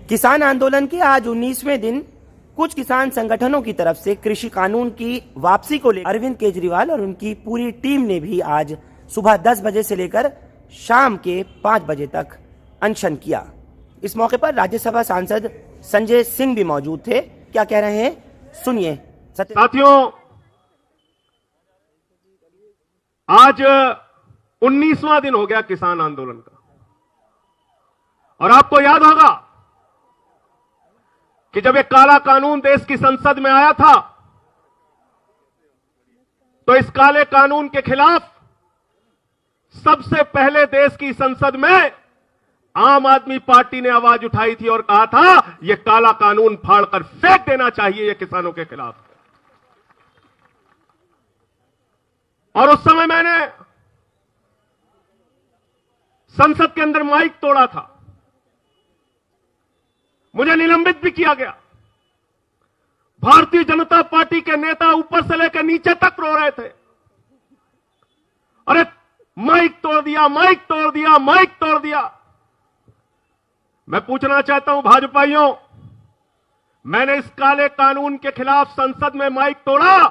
किसान आंदोलन के आज 19वें दिन कुछ किसान संगठनों की तरफ से कृषि कानून की वापसी को लेकर अरविंद केजरीवाल और उनकी पूरी टीम ने भी आज सुबह 10 बजे से लेकर शाम के 5 बजे तक अनशन किया। इस मौके पर राज्यसभा सांसद संजय सिंह भी मौजूद थे। क्या कह रहे हैं सुनिए। साथियों, आज 19वां दिन हो गया किसान आंदोलन का, और आपको याद होगा कि जब एक काला कानून देश की संसद में आया था तो इस काले कानून के खिलाफ सबसे पहले देश की संसद में आम आदमी पार्टी ने आवाज उठाई थी और कहा था यह काला कानून फाड़कर फेंक देना चाहिए, यह किसानों के खिलाफ। और उस समय मैंने संसद के अंदर माइक तोड़ा था, मुझे निलंबित भी किया गया। भारतीय जनता पार्टी के नेता ऊपर से लेकर नीचे तक रो रहे थे, अरे माइक तोड़ दिया, माइक तोड़ दिया, माइक तोड़ दिया। मैं पूछना चाहता हूं भाजपाइयों, मैंने इस काले कानून के खिलाफ संसद में माइक तोड़ा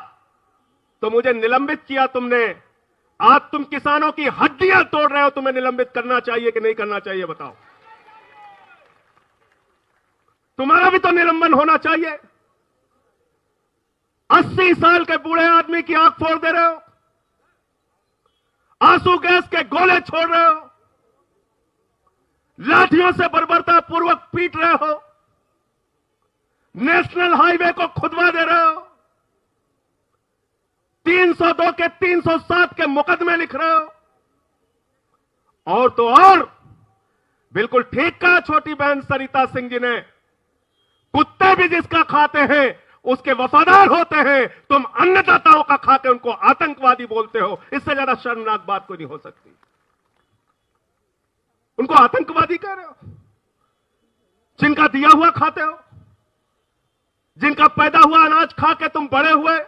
तो मुझे निलंबित किया तुमने। आज तुम किसानों की हड्डियां तोड़ रहे हो, तुम्हें निलंबित करना चाहिए कि नहीं करना चाहिए बताओ? तुम्हारा भी तो निलंबन होना चाहिए। 80 साल के बूढ़े आदमी की आंख फोड़ दे रहे हो, आंसू गैस के गोले छोड़ रहे हो, लाठियों से बर्बरता पूर्वक पीट रहे हो, नेशनल हाईवे को खुदवा दे रहे हो, 302 के 307 के मुकदमे लिख रहे हो। और तो और बिल्कुल ठीक कहा छोटी बहन सरिता सिंह जी ने, कुत्ते भी जिसका खाते हैं उसके वफादार होते हैं। तुम अन्नदाताओं का खाके उनको आतंकवादी बोलते हो, इससे ज्यादा शर्मनाक बात कोई नहीं हो सकती। उनको आतंकवादी कह रहे हो, जिनका दिया हुआ खाते हो, जिनका पैदा हुआ अनाज खा के तुम बड़े हुए,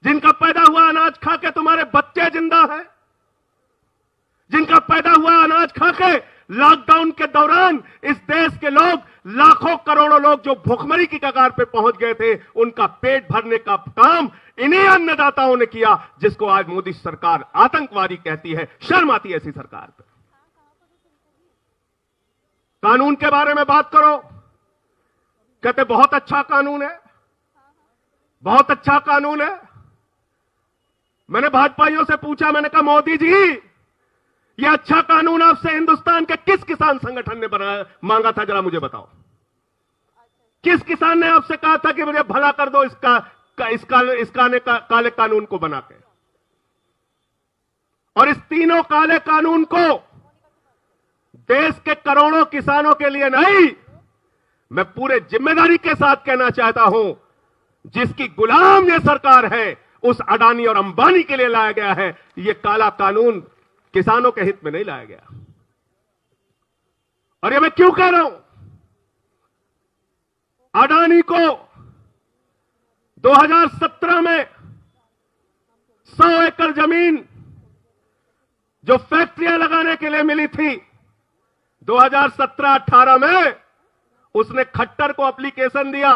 जिनका पैदा हुआ अनाज खा के तुम्हारे बच्चे जिंदा हैं, जिनका पैदा हुआ अनाज खा के लॉकडाउन के दौरान इस देश के लोग, लाखों करोड़ों लोग जो भूखमरी की कगार पे पहुंच गए थे, उनका पेट भरने का काम इन्हीं अन्नदाताओं ने किया, जिसको आज मोदी सरकार आतंकवादी कहती है। शर्म आती है ऐसी सरकार पे। कानून के बारे में बात करो, कहते बहुत अच्छा कानून है, बहुत अच्छा कानून है। मैंने भाजपाइयों से पूछा, मैंने कहा मोदी जी यह अच्छा कानून आपसे हिंदुस्तान के किस किसान संगठन ने बनाया, मांगा था, जरा मुझे बताओ। किस किसान ने आपसे कहा था कि मुझे भला कर दो इस काले कानून को बना के? और इस तीनों काले कानून को देश के करोड़ों किसानों के लिए नहीं, मैं पूरे जिम्मेदारी के साथ कहना चाहता हूं, जिसकी गुलाम यह सरकार है उस अडानी और अंबानी के लिए लाया गया है। यह काला कानून किसानों के हित में नहीं लाया गया। और यह मैं क्यों कह रहा हूं? अडानी को 2017 में 100 एकड़ जमीन जो फैक्ट्रियां लगाने के लिए मिली थी, 2017-18 में उसने खट्टर को एप्लीकेशन दिया,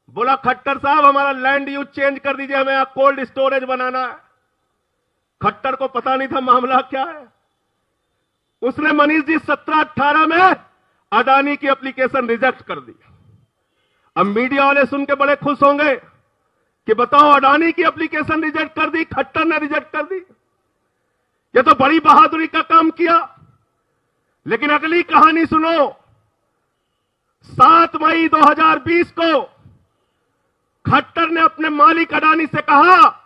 बोला खट्टर साहब हमारा लैंड यूज चेंज कर दीजिए, हमें यहां कोल्ड स्टोरेज बनाना है। खट्टर को पता नहीं था मामला क्या है। उसने मनीष जी 17-18 में अडानी की एप्लीकेशन रिजेक्ट कर दी। अब मीडिया वाले सुन के बड़े खुश होंगे कि बताओ अडानी की एप्लीकेशन रिजेक्ट कर दी, खट्टर ने रिजेक्ट कर दी। ये तो बड़ी बहादुरी का काम किया। लेकिन अगली कहानी सुनो। 7 मई 2020 को खट्टर ने अपने मालिक अडानी से कहा,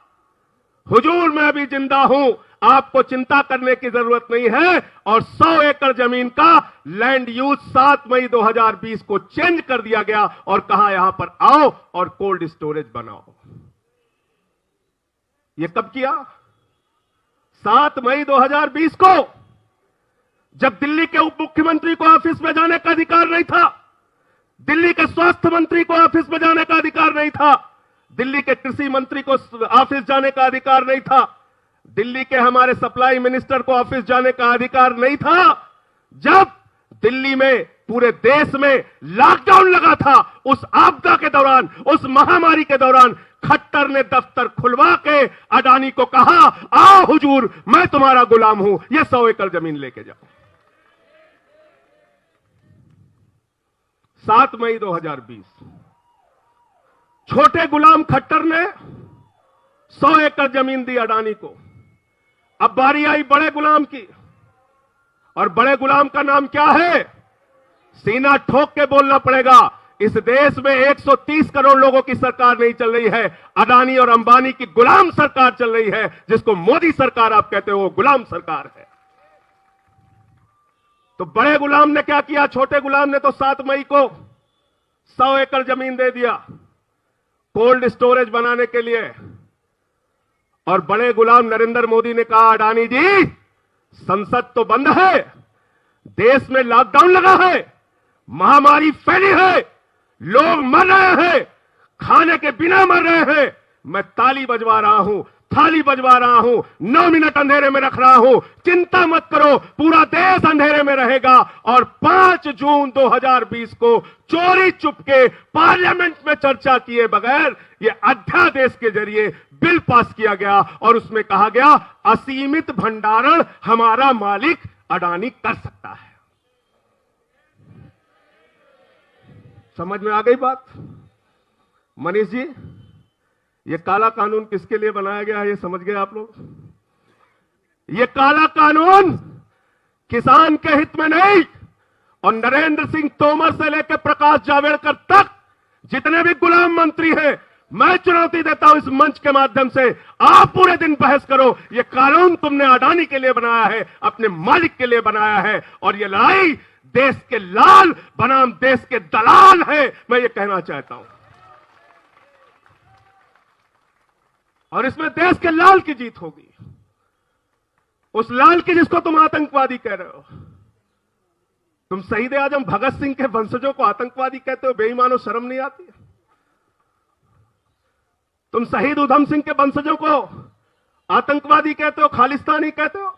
हुजूर मैं अभी जिंदा हूं, आपको चिंता करने की जरूरत नहीं है। और 100 एकड़ जमीन का लैंड यूज 7 मई 2020 को चेंज कर दिया गया और कहा यहां पर आओ और कोल्ड स्टोरेज बनाओ। यह कब किया? 7 मई 2020 को, जब दिल्ली के उप मुख्यमंत्री को ऑफिस में जाने का अधिकार नहीं था, दिल्ली के स्वास्थ्य मंत्री को ऑफिस में जाने का अधिकार नहीं था, दिल्ली के कृषि मंत्री को ऑफिस जाने का अधिकार नहीं था, दिल्ली के हमारे सप्लाई मिनिस्टर को ऑफिस जाने का अधिकार नहीं था। जब दिल्ली में पूरे देश में लॉकडाउन लगा था, उस आपदा के दौरान, उस महामारी के दौरान खट्टर ने दफ्तर खुलवा के अडानी को कहा, आओ हुजूर, मैं तुम्हारा गुलाम हूं, ये 100 एकड़ जमीन लेके जाओ। 7 मई 2020 छोटे गुलाम खट्टर ने 100 एकड़ जमीन दी अडानी को। अब बारी आई बड़े गुलाम की, और बड़े गुलाम का नाम क्या है? सीना ठोक के बोलना पड़ेगा, इस देश में 130 करोड़ लोगों की सरकार नहीं चल रही है, अडानी और अंबानी की गुलाम सरकार चल रही है, जिसको मोदी सरकार आप कहते हो, वो गुलाम सरकार है। तो बड़े गुलाम ने क्या किया? छोटे गुलाम ने तो 7 मई को 100 एकड़ जमीन दे दिया कोल्ड स्टोरेज बनाने के लिए। और बड़े गुलाम नरेंद्र मोदी ने कहा, अडानी जी, संसद तो बंद है, देश में लॉकडाउन लगा है, महामारी फैली है, लोग मर रहे हैं, खाने के बिना मर रहे हैं, मैं ताली बजवा रहा हूं, थाली बजवा रहा हूं, 9 मिनट अंधेरे में रख रहा हूं, चिंता मत करो, पूरा देश अंधेरे में रहेगा। और 5 जून 2020 को चोरी चुपके पार्लियामेंट में चर्चा किए बगैर यह अध्यादेश के जरिए बिल पास किया गया, और उसमें कहा गया, असीमित भंडारण हमारा मालिक अडानी कर सकता है। समझ में आ गई बात? मनीष जी, ये काला कानून किसके लिए बनाया गया है, ये समझ गए आप लोग? ये काला कानून किसान के हित में नहीं, और नरेंद्र सिंह तोमर से लेकर प्रकाश जावड़ेकर तक जितने भी गुलाम मंत्री हैं, मैं चुनौती देता हूं इस मंच के माध्यम से, आप पूरे दिन बहस करो, ये कानून तुमने अडानी के लिए बनाया है, अपने मालिक के लिए बनाया है, और ये लड़ाई देश के लाल बनाम देश के दलाल है, मैं ये कहना चाहता हूं। और इसमें देश के लाल की जीत होगी, उस लाल की जिसको तुम आतंकवादी कह रहे हो। तुम शहीद आजम भगत सिंह के वंशजों को आतंकवादी कहते हो, बेईमानो, शर्म नहीं आती? तुम शहीद उधम सिंह के वंशजों को आतंकवादी कहते हो, खालिस्तानी कहते हो?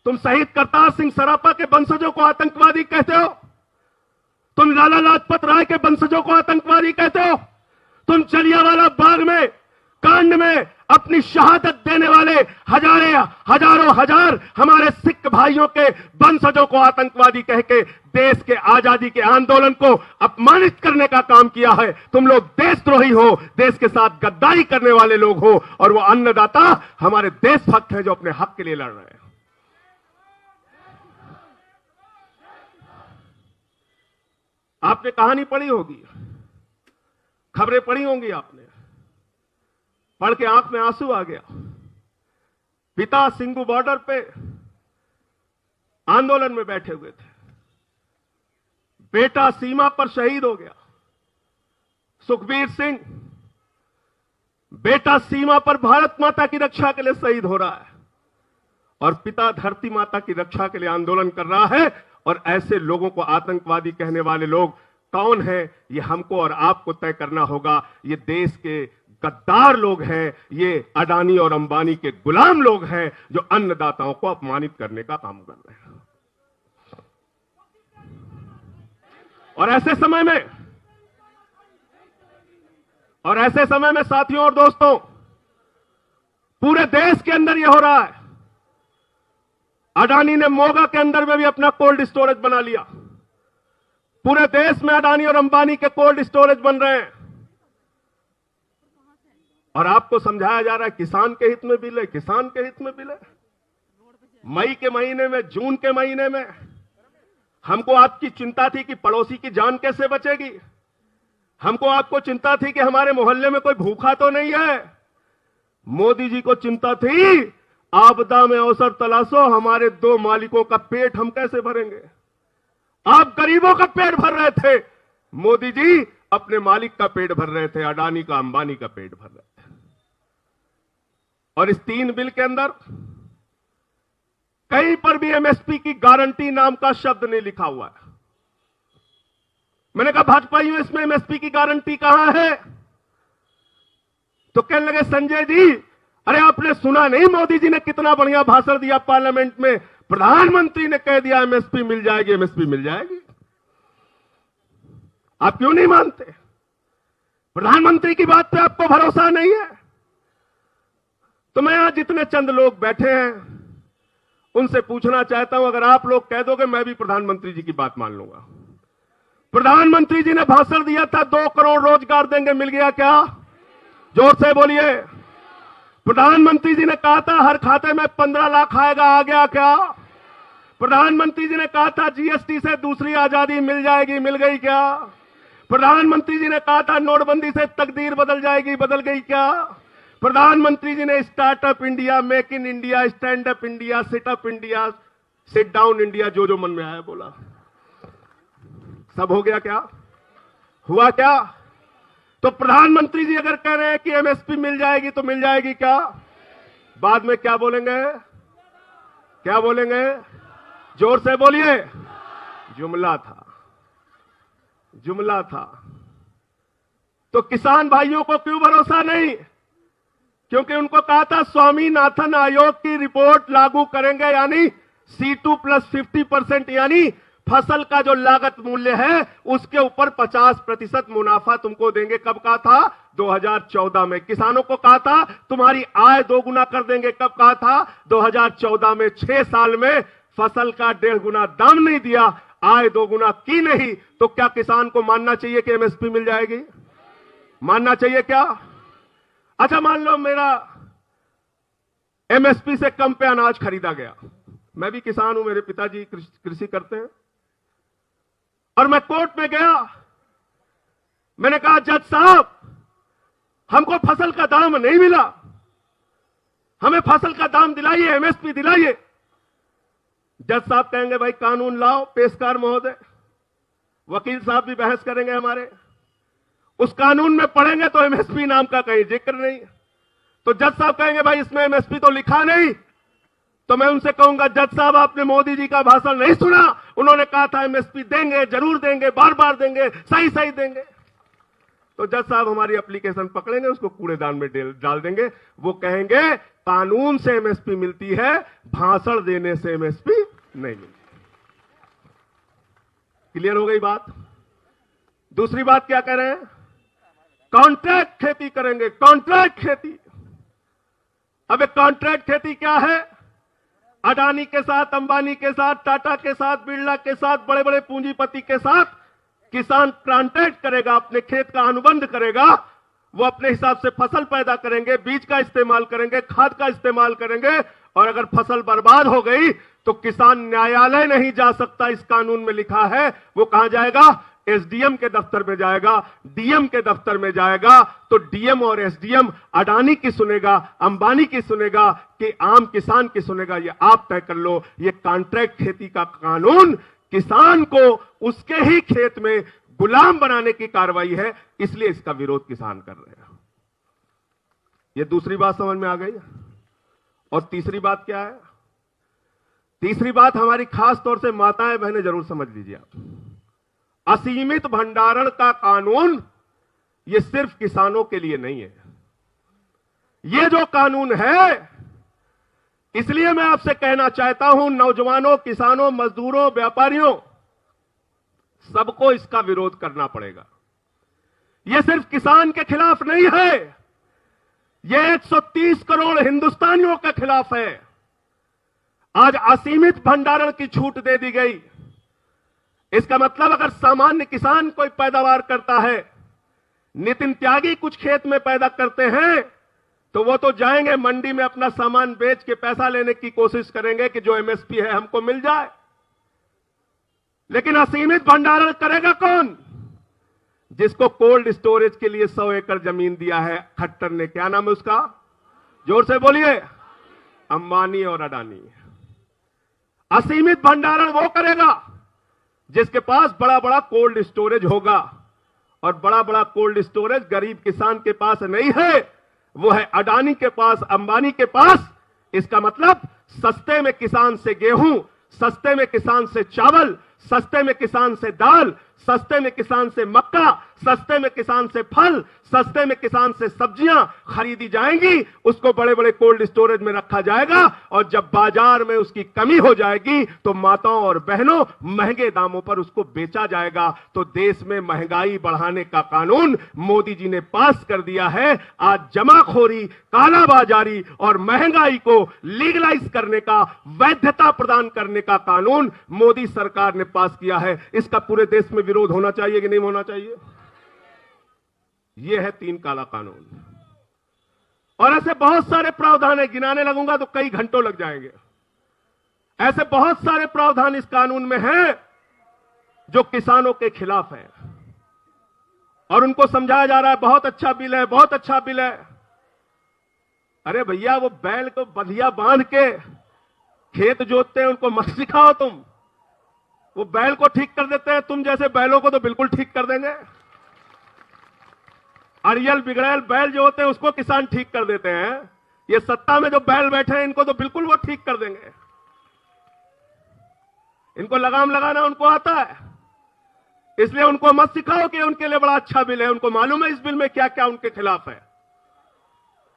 तुम शहीद करतार सिंह सरापा के वंशजों को आतंकवादी कहते हो? तुम लाला लाजपत राय के वंशजों को आतंकवादी कहते हो? तुम जलियांवाला बाग में कांड में अपनी शहादत देने वाले हजारों हजार हमारे सिख भाइयों के वंशजों को आतंकवादी कह के देश के आजादी के आंदोलन को अपमानित करने का काम किया है। तुम लोग देशद्रोही हो, देश के साथ गद्दारी करने वाले लोग हो, और वो अन्नदाता हमारे देशभक्त हैं जो अपने हक के लिए लड़ रहे हैं। आपने कहानी पढ़ी होगी, खबरें पढ़ी होंगी, आपने पढ़ के आंख में आंसू आ गया। पिता सिंगू बॉर्डर पे आंदोलन में बैठे हुए थे, बेटा सीमा पर शहीद हो गया। सुखबीर सिंह, बेटा सीमा पर भारत माता की रक्षा के लिए शहीद हो रहा है, और पिता धरती माता की रक्षा के लिए आंदोलन कर रहा है। और ऐसे लोगों को आतंकवादी कहने वाले लोग कौन है, ये हमको और आपको तय करना होगा। ये देश के गद्दार लोग हैं, ये अडानी और अंबानी के गुलाम लोग हैं जो अन्नदाताओं को अपमानित करने का काम कर रहे हैं। और ऐसे समय में साथियों और दोस्तों, पूरे देश के अंदर यह हो रहा है। अडानी ने मोगा के अंदर में भी अपना कोल्ड स्टोरेज बना लिया। पूरे देश में अडानी और अंबानी के कोल्ड स्टोरेज बन रहे हैं, और आपको समझाया जा रहा है किसान के हित में बिल है, किसान के हित में बिल है। मई के महीने में, जून के महीने में हमको आपकी चिंता थी कि पड़ोसी की जान कैसे बचेगी, हमको आपको चिंता थी कि हमारे मोहल्ले में कोई भूखा तो नहीं है। मोदी जी को चिंता थी, आपदा में अवसर तलाशो, हमारे 2 मालिकों का पेट हम कैसे भरेंगे। आप गरीबों का पेट भर रहे थे, मोदी जी अपने मालिक का पेट भर रहे थे, अडानी का, अंबानी का पेट भर रहे थे। और इस 3 बिल के अंदर कहीं पर भी एमएसपी की गारंटी नाम का शब्द नहीं लिखा हुआ है। मैंने कहा भाजपाइयों, इसमें एमएसपी की गारंटी कहां है? तो कहने लगे संजय जी, अरे आपने सुना नहीं मोदी जी ने कितना बढ़िया भाषण दिया पार्लियामेंट में, प्रधानमंत्री ने कह दिया एमएसपी मिल जाएगी, एमएसपी मिल जाएगी। आप क्यों नहीं मानते? प्रधानमंत्री की बात पे आपको भरोसा नहीं है? तो मैं आज जितने चंद लोग बैठे हैं उनसे पूछना चाहता हूं, अगर आप लोग कह दोगे मैं भी प्रधानमंत्री जी की बात मान लूंगा। प्रधानमंत्री जी ने भाषण दिया था 2 करोड़ रोजगार देंगे, मिल गया क्या? जोर से बोलिए। प्रधानमंत्री जी ने कहा था हर खाते में 15 लाख आएगा, आ गया क्या? प्रधानमंत्री जी ने कहा था जीएसटी से दूसरी आजादी मिल जाएगी, मिल गई क्या? प्रधानमंत्री जी ने कहा था नोटबंदी से तकदीर बदल जाएगी, बदल गई क्या? प्रधानमंत्री जी ने startup India, make in India, stand up India, sit up India, sit down India, जो मन में आया बोला। सब हो गया क्या? हुआ क्या? तो प्रधानमंत्री जी अगर कह रहे हैं कि एमएसपी मिल जाएगी तो मिल जाएगी क्या? बाद में क्या बोलेंगे? क्या बोलेंगे? जोर से बोलिए। जुमला था, जुमला था। तो किसान भाइयों को क्यों भरोसा नहीं? क्योंकि उनको कहा था स्वामीनाथन आयोग की रिपोर्ट लागू करेंगे, यानी C2 + 50%, यानी फसल का जो लागत मूल्य है उसके ऊपर 50% मुनाफा तुमको देंगे। कब कहा था? 2014 में। किसानों को कहा था तुम्हारी आय 2 गुना कर देंगे। कब कहा था? 2014 में। 6 साल में फसल का 1.5 गुना दाम नहीं दिया, आय 2 गुना की नहीं, तो क्या किसान को मानना चाहिए कि एमएसपी मिल जाएगी? मानना चाहिए क्या? अच्छा, मान लो मेरा एमएसपी से कम पे अनाज खरीदा गया। मैं भी किसान हूं, मेरे पिताजी कृषि करते हैं, और मैं कोर्ट में गया। मैंने कहा जज साहब हमको फसल का दाम नहीं मिला, हमें फसल का दाम दिलाइए, एमएसपी दिलाइए। जज साहब कहेंगे भाई कानून लाओ, पेशकार महोदय। वकील साहब भी बहस करेंगे हमारे, उस कानून में पढ़ेंगे तो एमएसपी नाम का कहीं जिक्र नहीं। तो जज साहब कहेंगे भाई इसमें एमएसपी तो लिखा नहीं। तो मैं उनसे कहूंगा जज साहब आपने मोदी जी का भाषण नहीं सुना? उन्होंने कहा था एमएसपी देंगे, जरूर देंगे, बार बार देंगे, सही सही देंगे। तो जज साहब हमारी एप्लीकेशन पकड़ेंगे, उसको कूड़ेदान में डाल देंगे। वो कहेंगे कानून से एमएसपी मिलती है, भाषण देने से एमएसपी नहीं मिलती। क्लियर हो गई बात? दूसरी बात क्या कह रहे हैं? कॉन्ट्रैक्ट खेती करेंगे, कॉन्ट्रैक्ट खेती। अब कॉन्ट्रैक्ट खेती क्या है? अडानी के साथ, अंबानी के साथ, टाटा के साथ, बिरला के साथ, बड़े बड़े पूंजीपति के साथ किसान कॉन्ट्रैक्ट करेगा, अपने खेत का अनुबंध करेगा। वो अपने हिसाब से फसल पैदा करेंगे, बीज का इस्तेमाल करेंगे, खाद का इस्तेमाल करेंगे, और अगर फसल बर्बाद हो गई तो किसान न्यायालय नहीं जा सकता। इस कानून में लिखा है। वो कहां जाएगा? एसडीएम के दफ्तर में जाएगा, डीएम के दफ्तर में जाएगा। तो डीएम और एसडीएम अडानी की सुनेगा, अंबानी की सुनेगा कि आम किसान की सुनेगा? ये आप तय कर लो। ये कॉन्ट्रैक्ट खेती का कानून किसान को उसके ही खेत में गुलाम बनाने की कार्रवाई है, इसलिए इसका विरोध किसान कर रहे हैं। ये दूसरी बात समझ में आ गई। और तीसरी बात क्या है? तीसरी बात हमारी खास तौर से माताएं बहनें जरूर समझ लीजिए आप। असीमित भंडारण का कानून ये सिर्फ किसानों के लिए नहीं है। ये जो कानून है, इसलिए मैं आपसे कहना चाहता हूं, नौजवानों, किसानों, मजदूरों, व्यापारियों, सबको इसका विरोध करना पड़ेगा। यह सिर्फ किसान के खिलाफ नहीं है, यह 130 करोड़ हिंदुस्तानियों के खिलाफ है। आज असीमित भंडारण की छूट दे दी गई। इसका मतलब अगर सामान्य किसान कोई पैदावार करता है, नितिन त्यागी कुछ खेत में पैदा करते हैं, तो वो तो जाएंगे मंडी में अपना सामान बेच के पैसा लेने की कोशिश करेंगे कि जो एमएसपी है हमको मिल जाए। लेकिन असीमित भंडारण करेगा कौन? जिसको कोल्ड स्टोरेज के लिए 100 एकड़ जमीन दिया है खट्टर ने। क्या नाम है उसका? जोर से बोलिए। अंबानी और अडानी। असीमित भंडारण वो करेगा जिसके पास बड़ा बड़ा कोल्ड स्टोरेज होगा, और बड़ा बड़ा कोल्ड स्टोरेज गरीब किसान के पास नहीं है, वो है अडानी के पास, अंबानी के पास। इसका मतलब सस्ते में किसान से गेहूं, सस्ते में किसान से चावल, सस्ते में किसान से दाल, सस्ते में किसान से मक्का, सस्ते में किसान से फल, सस्ते में किसान से सब्जियां खरीदी जाएंगी, उसको बड़े बड़े कोल्ड स्टोरेज में रखा जाएगा और जब बाजार में उसकी कमी हो जाएगी तो माताओं और बहनों महंगे दामों पर उसको बेचा जाएगा। तो देश में महंगाई बढ़ाने का कानून मोदी जी ने पास कर दिया है। आज जमाखोरी, कालाबाजारी और महंगाई को लीगलाइज करने का, वैधता प्रदान करने का कानून मोदी सरकार ने पास किया है। इसका पूरे देश में विरोध होना चाहिए कि नहीं होना चाहिए? यह है 3 काला कानून। और ऐसे बहुत सारे प्रावधान है, गिनाने लगूंगा तो कई घंटों लग जाएंगे। ऐसे बहुत सारे प्रावधान इस कानून में हैं जो किसानों के खिलाफ है और उनको समझाया जा रहा है बहुत अच्छा बिल है, बहुत अच्छा बिल है। अरे भैया, वो बैल को बंधिया बांध के खेत जोतते हैं, उनको मत सिखाओ तुम। वो बैल को ठीक कर देते हैं, तुम जैसे बैलों को तो बिल्कुल ठीक कर देंगे। अड़ियल बिगड़ैल बैल जो होते हैं उसको किसान ठीक कर देते हैं। ये सत्ता में जो बैल बैठे हैं इनको तो बिल्कुल वो ठीक कर देंगे। इनको लगाम लगाना उनको आता है, इसलिए उनको मत सिखाओ कि उनके लिए बड़ा अच्छा बिल है। उनको मालूम है इस बिल में क्या क्या उनके खिलाफ है।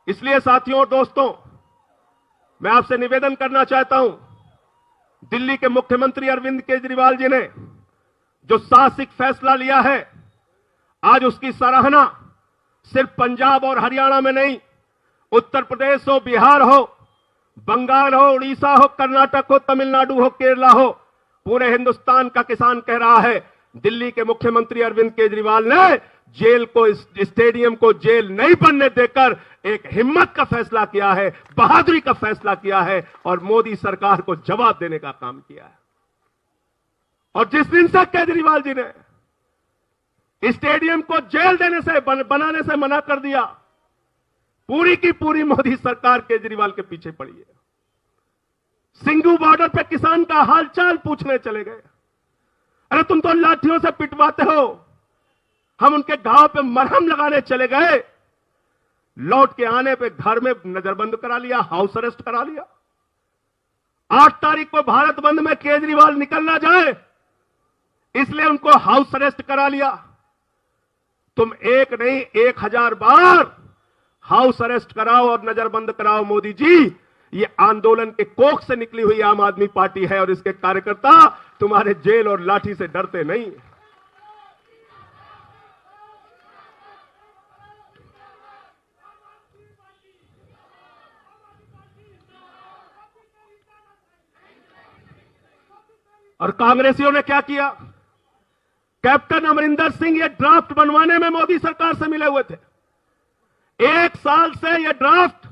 इसलिए साथियों और दोस्तों, मैं आपसे निवेदन करना चाहता हूं, दिल्ली के मुख्यमंत्री अरविंद केजरीवाल जी ने जो साहसिक फैसला लिया है, आज उसकी सराहना सिर्फ पंजाब और हरियाणा में नहीं, उत्तर प्रदेश हो, बिहार हो, बंगाल हो, उड़ीसा हो, कर्नाटक हो, तमिलनाडु हो, केरला हो, पूरे हिंदुस्तान का किसान कह रहा है दिल्ली के मुख्यमंत्री अरविंद केजरीवाल ने जेल को, इस स्टेडियम को जेल नहीं बनने देकर एक हिम्मत का फैसला किया है, बहादुरी का फैसला किया है और मोदी सरकार को जवाब देने का काम किया है। और जिस दिन से केजरीवाल जी ने स्टेडियम को जेल देने से, बनाने से मना कर दिया, पूरी की पूरी मोदी सरकार केजरीवाल के पीछे पड़ी है। सिंघू बॉर्डर पे किसान का हालचाल पूछने चले गए। अरे तुम तो लाठियों से पिटवाते हो, हम उनके घाव पे मरहम लगाने चले गए। लौट के आने पे घर में नजरबंद करा लिया, हाउस अरेस्ट करा लिया। 8 तारीख को भारत बंद में केजरीवाल निकल ना जाए इसलिए उनको हाउस अरेस्ट करा लिया। तुम एक नहीं 1000 बार हाउस अरेस्ट कराओ और नजरबंद कराओ मोदी जी, ये आंदोलन के कोख से निकली हुई आम आदमी पार्टी है और इसके कार्यकर्ता तुम्हारे जेल और लाठी से डरते नहीं। और कांग्रेसियों ने क्या किया? कैप्टन अमरिंदर सिंह ये ड्राफ्ट बनवाने में मोदी सरकार से मिले हुए थे। 1 साल से ये ड्राफ्ट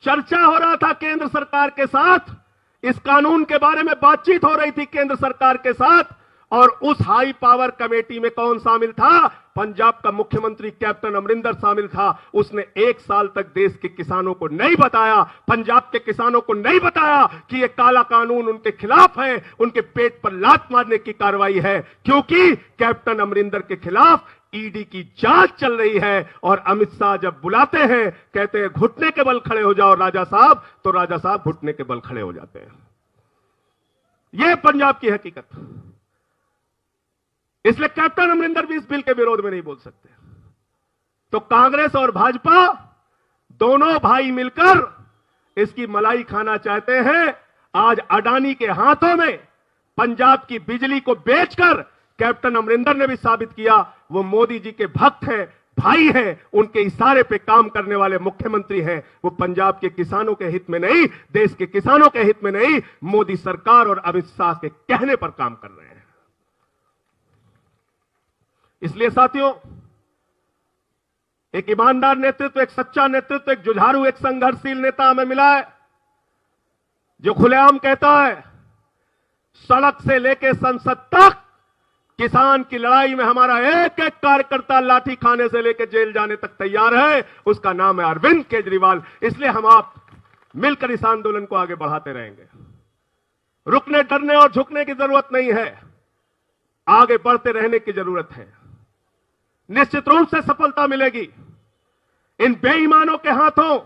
चर्चा हो रहा था केंद्र सरकार के साथ, इस कानून के बारे में बातचीत हो रही थी केंद्र सरकार के साथ। और उस हाई पावर कमेटी में कौन शामिल था? पंजाब का मुख्यमंत्री कैप्टन अमरिंदर शामिल था। उसने 1 साल तक देश के किसानों को नहीं बताया, पंजाब के किसानों को नहीं बताया कि यह काला कानून उनके खिलाफ है, उनके पेट पर लात मारने की कार्रवाई है, क्योंकि कैप्टन अमरिंदर के खिलाफ ईडी की जांच चल रही है। और अमित शाह जब बुलाते हैं, कहते हैं घुटने के बल खड़े हो जाओ राजा साहब, तो राजा साहब घुटने के बल खड़े हो जाते हैं। यह पंजाब की हकीकत। इसलिए कैप्टन अमरिंदर भी इस बिल के विरोध में नहीं बोल सकते। तो कांग्रेस और भाजपा दोनों भाई मिलकर इसकी मलाई खाना चाहते हैं। आज अडानी के हाथों में पंजाब की बिजली को बेचकर कैप्टन अमरिंदर ने भी साबित किया वो मोदी जी के भक्त हैं, भाई हैं, उनके इशारे पे काम करने वाले मुख्यमंत्री हैं। वो पंजाब के किसानों के हित में नहीं, देश के किसानों के हित में नहीं, मोदी सरकार और अमित शाह के कहने पर काम कर रहे हैं। इसलिए साथियों, एक ईमानदार नेतृत्व, एक सच्चा नेतृत्व, एक जुझारू, एक संघर्षशील नेता हमें मिला है जो खुलेआम कहता है सड़क से लेकर संसद तक किसान की लड़ाई में हमारा एक एक कार्यकर्ता लाठी खाने से लेकर जेल जाने तक तैयार है। उसका नाम है अरविंद केजरीवाल। इसलिए हम आप मिलकर इस आंदोलन को आगे बढ़ाते रहेंगे। रुकने, डरने और झुकने की जरूरत नहीं है, आगे बढ़ते रहने की जरूरत है। निश्चित रूप से सफलता मिलेगी। इन बेईमानों के हाथों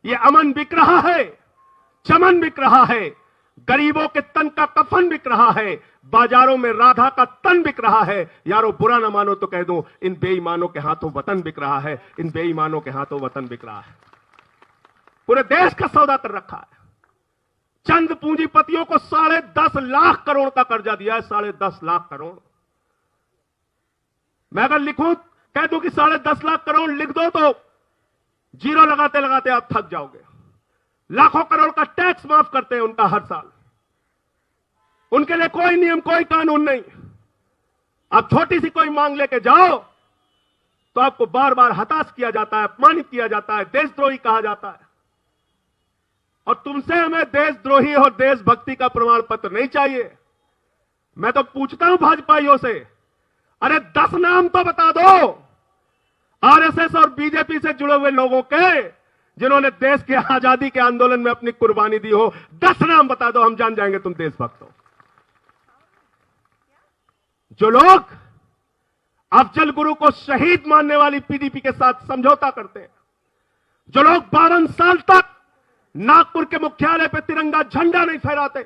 ये अमन बिक रहा है, चमन बिक रहा है। गरीबों के तन का कफन बिक रहा है, बाजारों में राधा का तन बिक रहा है। यारो बुरा ना मानो तो कह दूं, इन बेईमानों के हाथों वतन बिक रहा है, इन बेईमानों के हाथों वतन बिक रहा है। पूरे देश का सौदा कर रखा है। चंद पूंजीपतियों को 10.5 लाख करोड़ का कर्जा दिया है, 10.5 लाख करोड़। मैं अगर लिखूं, कह दूं कि 10.5 लाख करोड़ लिख दो तो जीरो लगाते लगाते आप थक जाओगे। लाखों करोड़ का टैक्स माफ करते हैं उनका हर साल। उनके लिए कोई नियम, कोई कानून नहीं। आप छोटी सी कोई मांग लेके जाओ तो आपको बार बार हताश किया जाता है, अपमानित किया जाता है, देशद्रोही कहा जाता है। और तुमसे हमें देशद्रोही और देशभक्ति का प्रमाण पत्र नहीं चाहिए। मैं तो पूछता हूं भाजपाइयों से, अरे 10 नाम तो बता दो आरएसएस और बीजेपी से जुड़े हुए लोगों के, जिन्होंने देश की आजादी के आंदोलन में अपनी कुर्बानी दी हो। 10 नाम बता दो, हम जान जाएंगे तुम देशभक्त हो। जो लोग अफजल गुरु को शहीद मानने वाली पीडीपी के साथ समझौता करते हैं, जो लोग 52 साल तक नागपुर के मुख्यालय पे तिरंगा झंडा नहीं फहराते,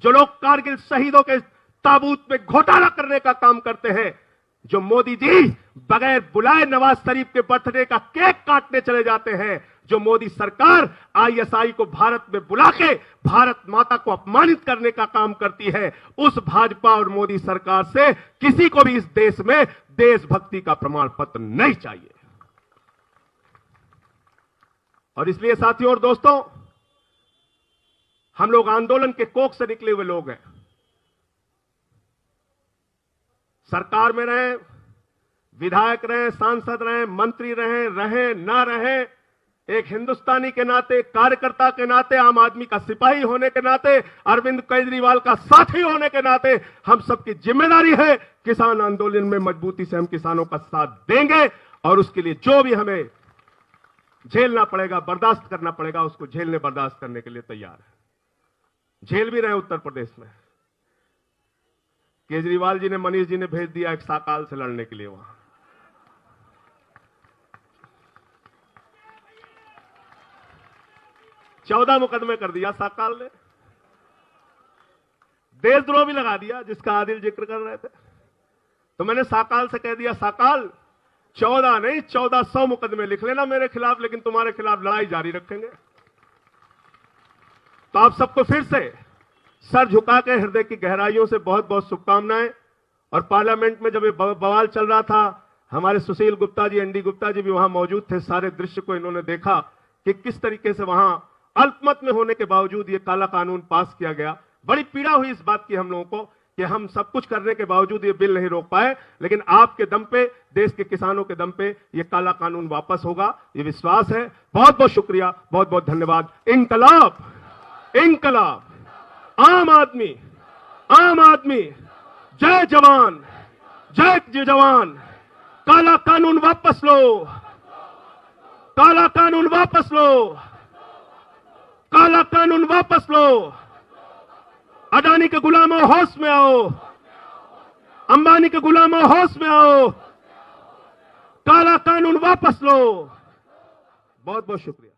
जो लोग कारगिल शहीदों के ताबूत में घोटाला करने का काम करते हैं, जो मोदी जी बगैर बुलाए नवाज शरीफ के बर्थडे का केक काटने चले जाते हैं, जो मोदी सरकार आईएसआई को भारत में बुला के भारत माता को अपमानित करने का काम करती है, उस भाजपा और मोदी सरकार से किसी को भी इस देश में देशभक्ति का प्रमाण पत्र नहीं चाहिए। और इसलिए साथियों और दोस्तों, हम लोग आंदोलन के कोख से निकले हुए लोग हैं। सरकार में रहे, विधायक रहे, सांसद रहे, मंत्री रहे ना रहे, एक हिंदुस्तानी के नाते, कार्यकर्ता के नाते, आम आदमी का सिपाही होने के नाते, अरविंद केजरीवाल का साथी होने के नाते हम सबकी जिम्मेदारी है किसान आंदोलन में मजबूती से हम किसानों का साथ देंगे। और उसके लिए जो भी हमें झेलना पड़ेगा, बर्दाश्त करना पड़ेगा, उसको झेलने बर्दाश्त करने के लिए तैयार है। झेल भी रहे उत्तर प्रदेश में। केजरीवाल जी ने, मनीष जी ने भेज दिया एक साकाल से लड़ने के लिए वहां। चौदह मुकदमे कर दिया साकाल ने, देशद्रोह भी लगा दिया जिसका आदिल जिक्र कर रहे थे। तो मैंने साकाल से कह दिया, साकाल 14 नहीं 1400 मुकदमे लिख लेना मेरे खिलाफ, लेकिन तुम्हारे खिलाफ लड़ाई जारी रखेंगे। तो आप सबको फिर से सर झुका के हृदय की गहराइयों से बहुत बहुत शुभकामनाएं। और पार्लियामेंट में जब ये बवाल चल रहा था, हमारे सुशील गुप्ता जी, एनडी गुप्ता जी भी वहां मौजूद थे। सारे दृश्य को इन्होंने देखा कि किस तरीके से वहां अल्पमत में होने के बावजूद ये काला कानून पास किया गया। बड़ी पीड़ा हुई इस बात की हम लोगों को कि हम सब कुछ करने के बावजूद ये बिल नहीं रोक पाए, लेकिन आपके दम पे, देश के किसानों के दम पे ये काला कानून वापस होगा, ये विश्वास है। बहुत बहुत शुक्रिया, बहुत बहुत धन्यवाद। इंकलाब, इंकलाब, आम आदमी, आम आदमी, जय जवान, जय जवान। काला कानून वापस लो, काला कानून वापस लो, काला कानून वापस लो। अडानी के गुलामों होश में आओ, अंबानी के गुलामों होश में आओ, काला कानून वापस लो। बहुत बहुत शुक्रिया।